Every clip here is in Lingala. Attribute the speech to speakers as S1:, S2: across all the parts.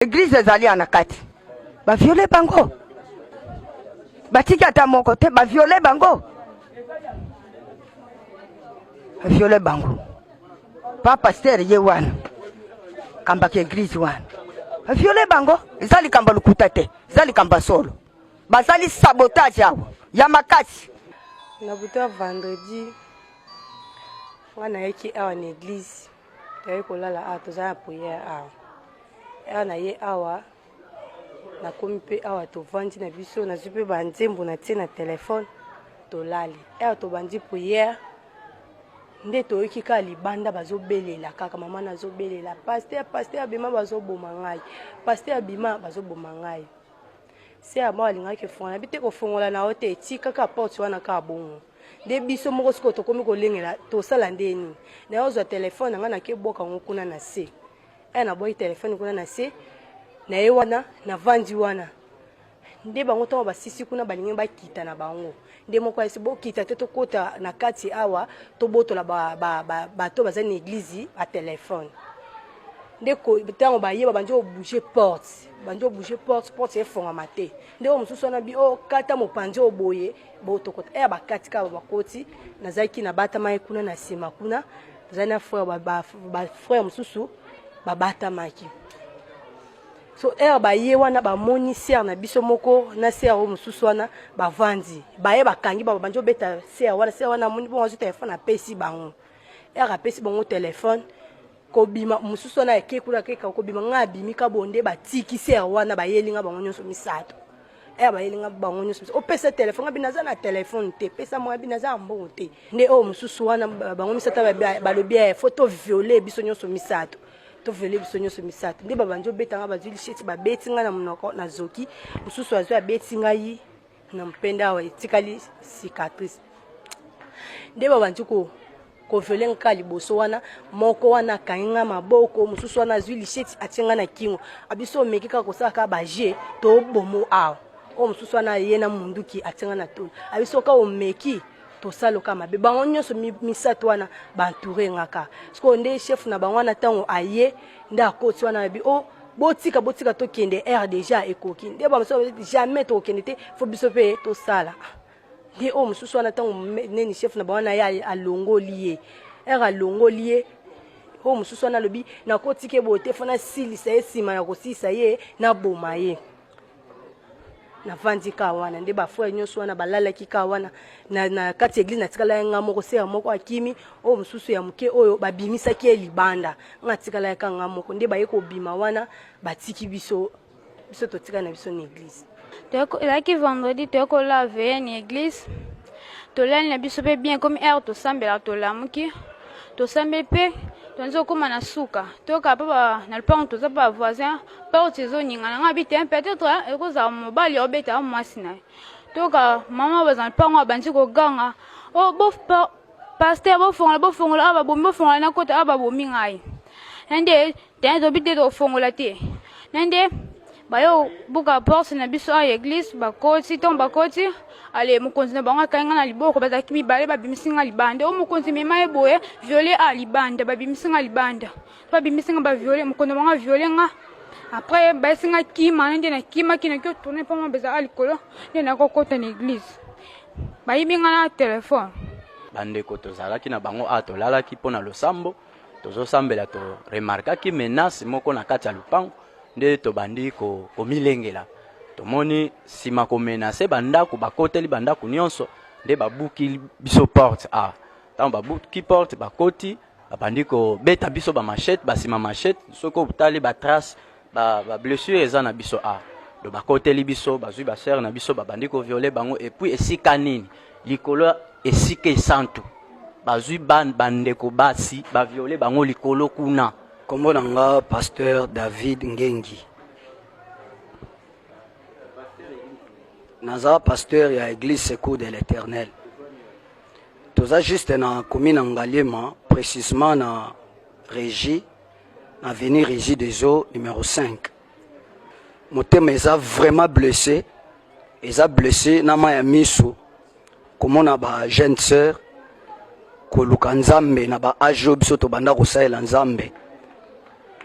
S1: Église ezali anakati. Ba violer bango. Batiki ata moko te ba violer bango. Ba violer bango. Pa pasteur ye wana. Kamba ke église wana. Ba violer bango. Ezali kamba lukuta te. Ezali kamba solo. Bazali sabotage awo. Ya makati.
S2: Na buta vendredi. Wana yeki awa na église. Tayi kolala a tozala prière awa. Awa na ye awa. Na komi pe awa to vandi na biso na zupe ba nzembo na tie na téléphone to lali. Awa to bandi prière. Nde to yoki ka libanda bazo belela kaka mama na zo belela. Pasteur abima bazo boma ngai. Pasteur abima bazo boma ngai. C'est à moi linga ke fona bite ko fongola na hote ti kaka porte wana ka bongo. De biso moko siko to komi ko lengela to sala ndeni. Na ozo téléphone nga na ke boka ngokuna na se. Na boyi téléphone kuna na se. Na ye wana na vandi wana. Nde bango to ba sisi kuna balingi ba kita na bango. Nde moko esi bo kita te to kota na kati awa to botola ba to baza na église a téléphone. Nde ko tango ba ye ba banjo bouger porte. Banjo bouger porte e fonga mate. Nde o mususu na bi o kata mo panjo boye bo to kota ba kati ka ba koti na zaki na bata mai kuna na sima kuna. Zana frère ba frère mususu ba bata maki. So ba ye wana ba moni ser na biso moko na ser o mususu wana ba vandi ba ye ba kangi ba banjo beta ser wana moni bon zo téléphone apesi bango apesi bango téléphone ko bima mususu wana ekekula keka ko bima nga bimi ka bonde ba tiki ser wana ba yelinga bango nyonso misato ba yelinga bango nyonso o pesa téléphone nga binaza na téléphone te pesa mo binaza mbongo te nde o mususu wana bango misata ba lobi photo violer biso nyonso misato to vele biso nyonso misato nde babanjo betanga bazili sheti ba betinga na munoko na zoki mususu azo ya betinga yi na mpenda wa etikali cicatrice nde babanjo ko vele nkali boso wana moko wana kainga maboko mususu wana azili sheti atinga na kingo abiso mekika ko saka ba je to bomo aw o mususu wana yena munduki atinga na tolo abiso ka o meki to saloka mabe bango nyonso misato wana bantouré ngaka sko nde chef na bango na tango aye nda koti wana bi o botika to kende air déjà ekoki nde ba so jamais to kende te fo biso pe to sala nde o mususu wana tango neni chef na bango na ya alongo lié air alongo lié o mususu wana lobi na koti ke bote fona sili sa esima ya kosisa ye na boma ye na vandi ka wana nde ba frère nyonso wana balala ki ka wana na kati église na tikala nga moko se moko akimi o mususu ya muke oyo babimisa ki libanda nga tikala ka nga moko nde ba yeko bima wana batiki biso to tika na biso na église
S3: là qui vendredi to ko la veille na église to la na biso pe bien comme air to sambela to la muki to sambe pe tonzo kuma na suka toka papa na lupango toza pa voisin porte zo nyingana nga bite peut-être ekoza mobali obeta mwasina toka mama baza lupango abanzi ko ganga o bo pasteur bo fongola aba bombo fongola na kota aba bomi ngai nde tendo bite do fongola te nde bayo buka porte na biso a église bakoti ton bakoti ale mukonzi na bango kanga na liboko bazaki mibale babimisinga libanda o mukonzi mema eboye violer a libanda babimisinga libanda babimisinga ba violer mukonzi bango violer nga après basinga kima nde na kima kina kyo tourner pa mo beza alikolo nde na kokota na église bayibinga na téléphone
S4: bande ko tozalaki na bango a tolalaki pona losambo tozosambela to remarkaki menace moko na kati ya lupango nde to bandi ko milengela tomoni sima ko menacer bandako bakoteli bandako nyonso nde babuki biso porte tant babuki porte bakoti bandi ko beta biso ba machette basima machette soko butali ba trace ba blessure eza na biso do bakoteli biso bazui ba sœur na biso bandi ko violer bango et puis esika nini likolo esika esantu bazui bandeko basi ba violer bango likolo kuna.
S5: Kombo nanga pasteur David Ngengi. Naza pasteur ya église Secours de l'Éternel. Toza juste na commune Ngaliema, précisément na régie, na avenue Régie des Eaux numéro 5. Mon thème est vraiment blessé. Eza blessé na ma ya miso. Comme na ba jeune sœur ko lukanzambe na ba ajo biso to banda ko saela nzambe.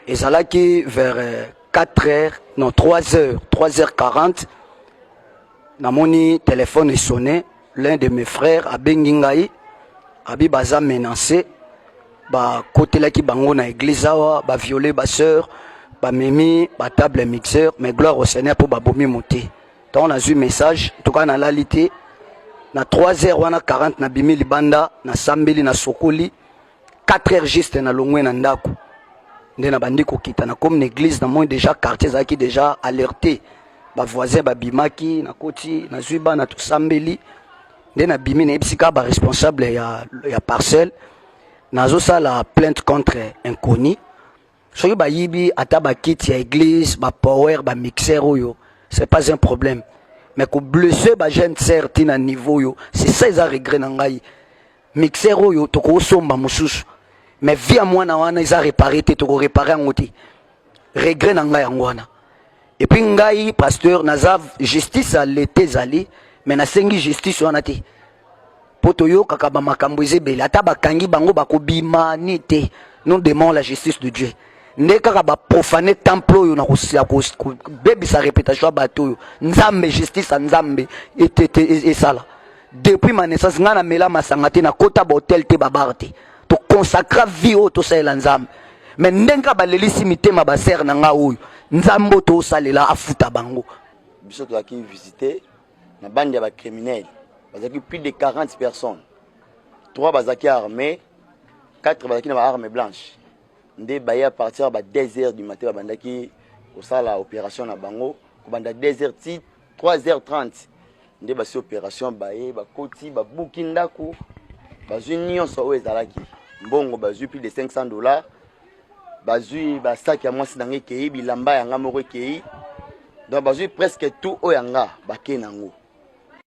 S5: Ezalaki vers 4h, non 3h, 3h40, namoni téléphone est sonné, l'un de mes frères a bengingai, abi baza menacé, ba côté là qui bango na église awa, ba violer ba sœur, ba memi, ba table mixeur, mais gloire au Seigneur pour ba bomi monter. Donc on a eu message, en tout cas na lalité, na 3h40 na bimi libanda, na sambeli na sokoli, 4h juste na longwe na ndako. Ndena bandi ko kita na comme l'église na moi déjà quartier za qui déjà alerté. Ba voisin ba bimaki na koti na zuiba na tout sambeli. Ndena bimi na ipsika ba responsable ya parcelle. Nazo ça la plainte contre inconnu. Soki ba yibi ata ba kiti ya église, ba power, ba mixer oyo, c'est pas un problème. Mais ko blesser ba jeune certain à niveau yo, c'est ça ils a regret na ngai. Mixer oyo to ko somba mususu. Mais via moi na wana ils a réparé te to réparer en oti. Regret na ngai ngwana. Et puis ngai pasteur naza justice à l'été zali, mais na sengi justice wana te. Poto yo kaka ba makambo ezebele ata bakangi bango bakobima ni te. Nous demandons la justice de Dieu. Ne kaka ba profaner temple yo na ko bebi sa réputation bato yo. Nzambe justice a nzambe et sala. Depuis ma naissance ngana mela masangate na kota ba hôtel te babarte. To consacrer vie au to sala nzambe. Mais ndenga balelisi mitema ba ser na nga oyo. Nzambo to salela afuta bango.
S6: Biso to aki visiter na bande ba criminels. Bazaki plus de 40 personnes. 3 bazaki armés, 4 bazaki na ba armes blanches. Nde baye à partir de 2h du matin bandaki au sala opération na bango ko banda 2h ti 3h30 nde basi opération baye ba koti ba bukindaku bazui nyonso o ezalaki mbongo bazui plus de $500 bazui ba sac ya mwasi nange kei bilamba yanga moko kei donc bazui presque tout o yanga bakenango